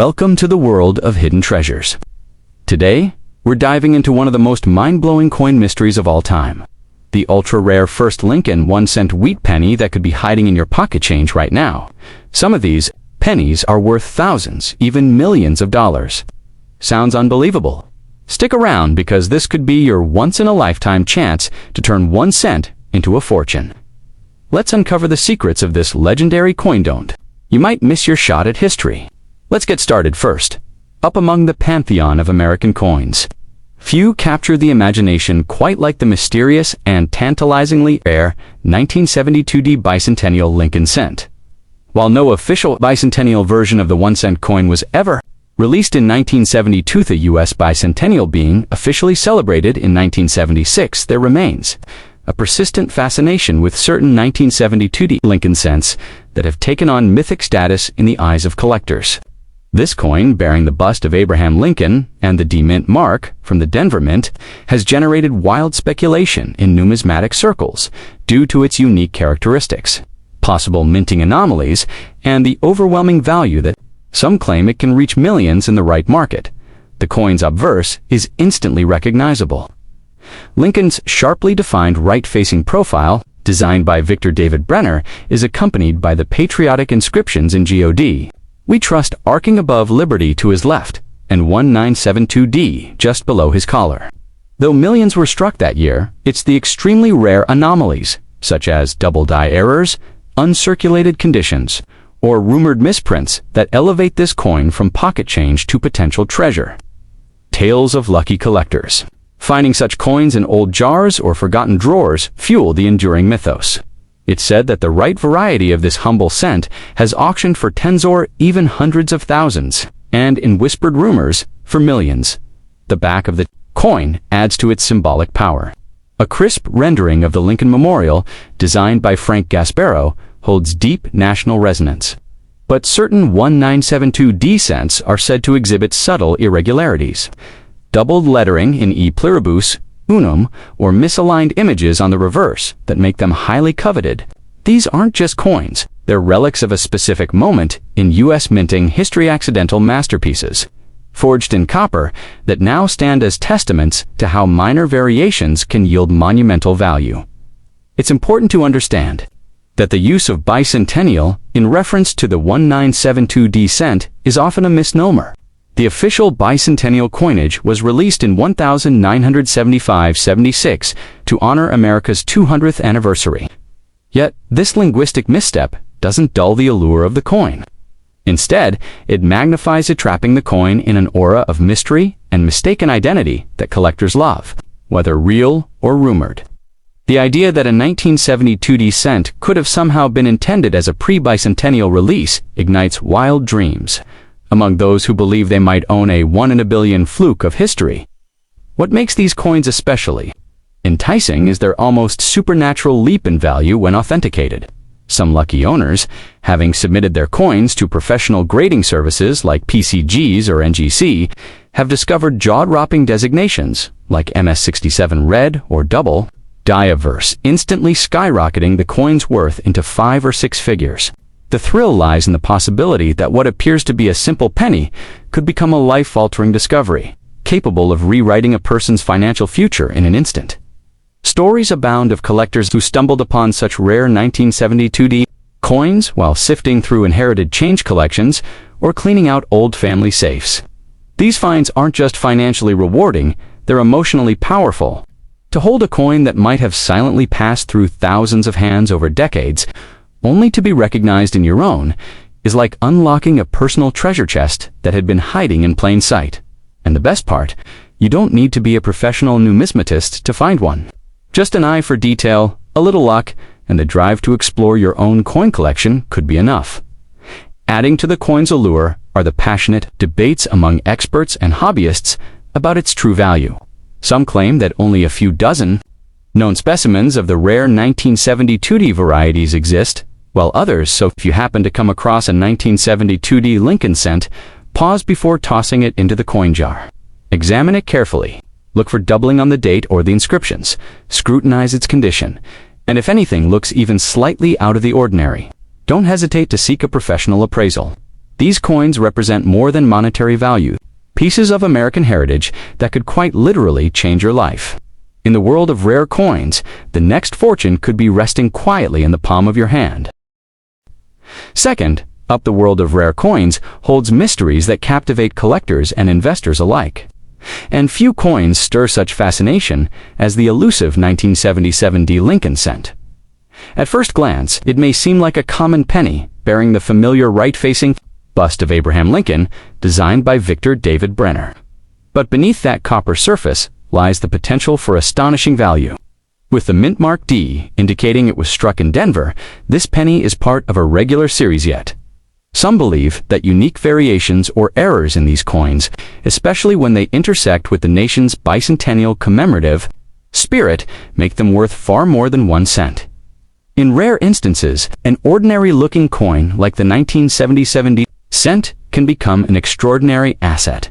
Welcome to the world of hidden treasures. Today, we're diving into one of the most mind-blowing coin mysteries of all time. The ultra-rare first Lincoln 1-cent wheat penny that could be hiding in your pocket change right now. Some of these pennies are worth thousands, even millions of dollars. Sounds unbelievable? Stick around because this could be your once-in-a-lifetime chance to turn 1 cent into a fortune. Let's uncover the secrets of this legendary coin. You might miss your shot at history. Let's get started first. Up among the pantheon of American coins, few capture the imagination quite like the mysterious and tantalizingly rare 1972 bicentennial Lincoln cent. While no official bicentennial version of the 1-cent coin was ever released in 1972, the U.S. bicentennial being officially celebrated in 1976, there remains a persistent fascination with certain 1972 Lincoln cents that have taken on mythic status in the eyes of collectors. This coin, bearing the bust of Abraham Lincoln and the D-Mint mark from the Denver Mint, has generated wild speculation in numismatic circles due to its unique characteristics, possible minting anomalies, and the overwhelming value that some claim it can reach millions in the right market. The coin's obverse is instantly recognizable. Lincoln's sharply defined right-facing profile, designed by Victor David Brenner, is accompanied by the patriotic inscriptions in God. We trust arcing above Liberty to his left, and 1972D just below his collar. Though millions were struck that year, it's the extremely rare anomalies, such as double die errors, uncirculated conditions, or rumored misprints that elevate this coin from pocket change to potential treasure. Tales of lucky collectors. Finding such coins in old jars or forgotten drawers fuel the enduring mythos. It's said that the right variety of this humble cent has auctioned for tens or even hundreds of thousands, and in whispered rumors, for millions. The back of the coin adds to its symbolic power. A crisp rendering of the Lincoln Memorial, designed by Frank Gasparo, holds deep national resonance. But certain 1972D cents are said to exhibit subtle irregularities. Doubled lettering in E pluribus unum, or misaligned images on the reverse that make them highly coveted. These aren't just coins, they're relics of a specific moment in U.S. minting history, accidental masterpieces, forged in copper, that now stand as testaments to how minor variations can yield monumental value. It's important to understand that the use of bicentennial in reference to the 1972D cent is often a misnomer. The official bicentennial coinage was released in 1975-76 to honor America's 200th anniversary. Yet, this linguistic misstep doesn't dull the allure of the coin. Instead, it magnifies it, trapping the coin in an aura of mystery and mistaken identity that collectors love, whether real or rumored. The idea that a 1972D cent could have somehow been intended as a pre-bicentennial release ignites wild dreams among those who believe they might own a 1 in a billion fluke of history. What makes these coins especially enticing is their almost supernatural leap in value when authenticated. Some lucky owners, having submitted their coins to professional grading services like PCGs or NGC, have discovered jaw-dropping designations like MS67 red or double die averse, instantly skyrocketing the coin's worth into 5 or 6 figures. The thrill lies in the possibility that what appears to be a simple penny could become a life-altering discovery, capable of rewriting a person's financial future in an instant. Stories abound of collectors who stumbled upon such rare 1972D coins while sifting through inherited change collections or cleaning out old family safes. These finds aren't just financially rewarding, they're emotionally powerful. To hold a coin that might have silently passed through thousands of hands over decades, only to be recognized in your own, is like unlocking a personal treasure chest that had been hiding in plain sight. And the best part, you don't need to be a professional numismatist to find one. Just an eye for detail, a little luck, and the drive to explore your own coin collection could be enough. Adding to the coin's allure are the passionate debates among experts and hobbyists about its true value. Some claim that only a few dozen known specimens of the rare 1972D varieties exist, while others, so if you happen to come across a 1972D Lincoln cent, pause before tossing it into the coin jar. Examine it carefully. Look for doubling on the date or the inscriptions. Scrutinize its condition. And if anything looks even slightly out of the ordinary, don't hesitate to seek a professional appraisal. These coins represent more than monetary value, pieces of American heritage that could quite literally change your life. In the world of rare coins, the next fortune could be resting quietly in the palm of your hand. Second, up the world of rare coins holds mysteries that captivate collectors and investors alike. And few coins stir such fascination as the elusive 1977 D. Lincoln cent. At first glance, it may seem like a common penny, bearing the familiar right-facing bust of Abraham Lincoln, designed by Victor David Brenner. But beneath that copper surface lies the potential for astonishing value. With the mint mark D indicating it was struck in Denver, this penny is part of a regular series yet. Some believe that unique variations or errors in these coins, especially when they intersect with the nation's bicentennial commemorative spirit, make them worth far more than 1 cent. In rare instances, an ordinary-looking coin like the 1977 D cent can become an extraordinary asset.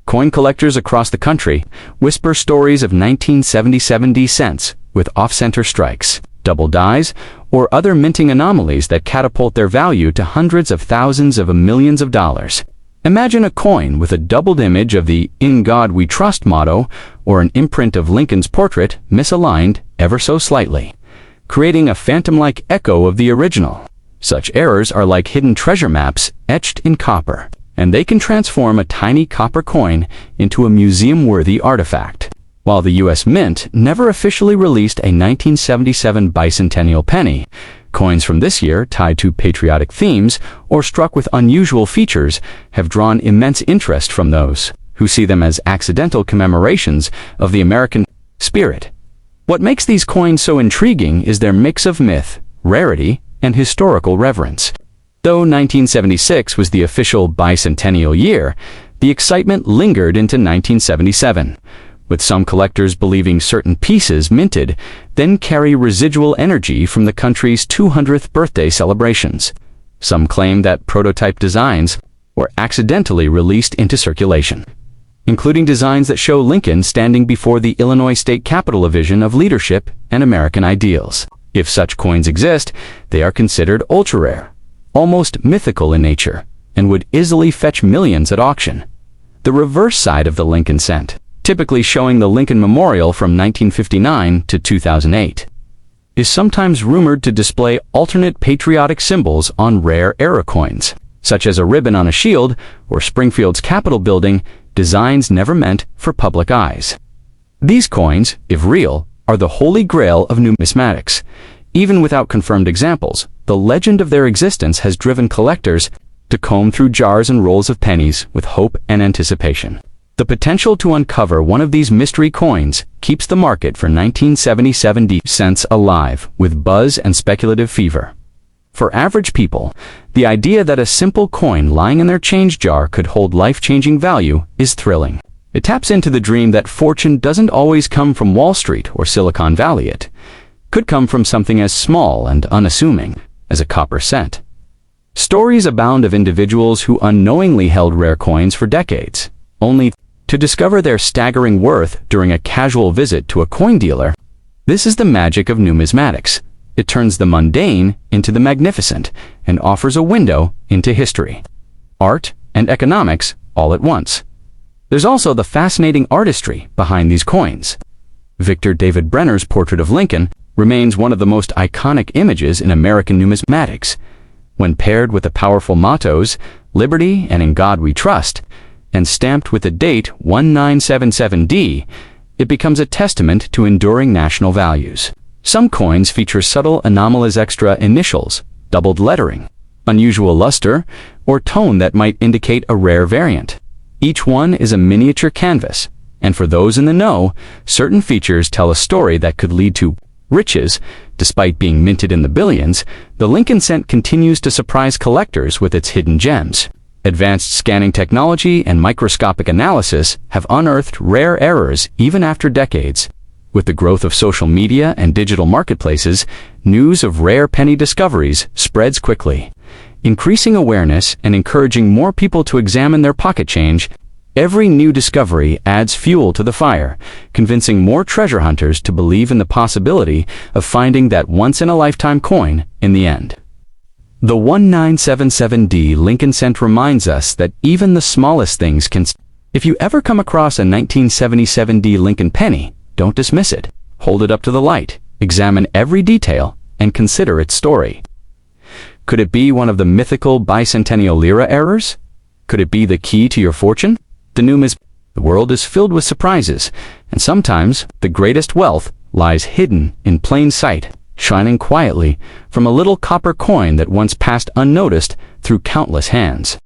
Coin collectors across the country whisper stories of 1977 D cents with off-center strikes, double dies, or other minting anomalies that catapult their value to hundreds of thousands of millions of dollars. Imagine a coin with a doubled image of the "In God We Trust" motto or an imprint of Lincoln's portrait misaligned ever so slightly, creating a phantom-like echo of the original. Such errors are like hidden treasure maps etched in copper, and they can transform a tiny copper coin into a museum-worthy artifact. While the U.S. Mint never officially released a 1977 bicentennial penny, coins from this year tied to patriotic themes or struck with unusual features have drawn immense interest from those who see them as accidental commemorations of the American spirit. What makes these coins so intriguing is their mix of myth, rarity, and historical reverence. Though 1976 was the official bicentennial year, the excitement lingered into 1977, with some collectors believing certain pieces minted then carry residual energy from the country's 200th birthday celebrations. Some claim that prototype designs were accidentally released into circulation, including designs that show Lincoln standing before the Illinois State Capitol, a vision of leadership and American ideals. If such coins exist, they are considered ultra-rare, almost mythical in nature, and would easily fetch millions at auction. The reverse side of the Lincoln cent, typically showing the Lincoln Memorial from 1959 to 2008, is sometimes rumored to display alternate patriotic symbols on rare era coins, such as a ribbon on a shield or Springfield's Capitol building, designs never meant for public eyes. These coins, if real, are the holy grail of numismatics. Even without confirmed examples, the legend of their existence has driven collectors to comb through jars and rolls of pennies with hope and anticipation. The potential to uncover one of these mystery coins keeps the market for 1977 D cents alive with buzz and speculative fever. For average people, the idea that a simple coin lying in their change jar could hold life-changing value is thrilling. It taps into the dream that fortune doesn't always come from Wall Street or Silicon Valley. It could come from something as small and unassuming as a copper cent. Stories abound of individuals who unknowingly held rare coins for decades, only to discover their staggering worth during a casual visit to a coin dealer. This is the magic of numismatics. It turns the mundane into the magnificent and offers a window into history, art, and economics all at once. There's also the fascinating artistry behind these coins. Victor David Brenner's portrait of Lincoln remains one of the most iconic images in American numismatics. When paired with the powerful mottos, "Liberty" and "In God We Trust," and stamped with the date 1977D, it becomes a testament to enduring national values. Some coins feature subtle anomalous extra initials, doubled lettering, unusual luster, or tone that might indicate a rare variant. Each one is a miniature canvas, and for those in the know, certain features tell a story that could lead to riches. Despite being minted in the billions, the Lincoln cent continues to surprise collectors with its hidden gems. Advanced scanning technology and microscopic analysis have unearthed rare errors even after decades. With the growth of social media and digital marketplaces, news of rare penny discoveries spreads quickly, increasing awareness and encouraging more people to examine their pocket change. Every new discovery adds fuel to the fire, convincing more treasure hunters to believe in the possibility of finding that once-in-a-lifetime coin in the end. The 1977D Lincoln cent reminds us that even the smallest things can... If you ever come across a 1977D Lincoln penny, don't dismiss it. Hold it up to the light, examine every detail, and consider its story. Could it be one of the mythical bicentennial lira errors? Could it be the key to your fortune? The world is filled with surprises, and sometimes the greatest wealth lies hidden in plain sight, shining quietly from a little copper coin that once passed unnoticed through countless hands.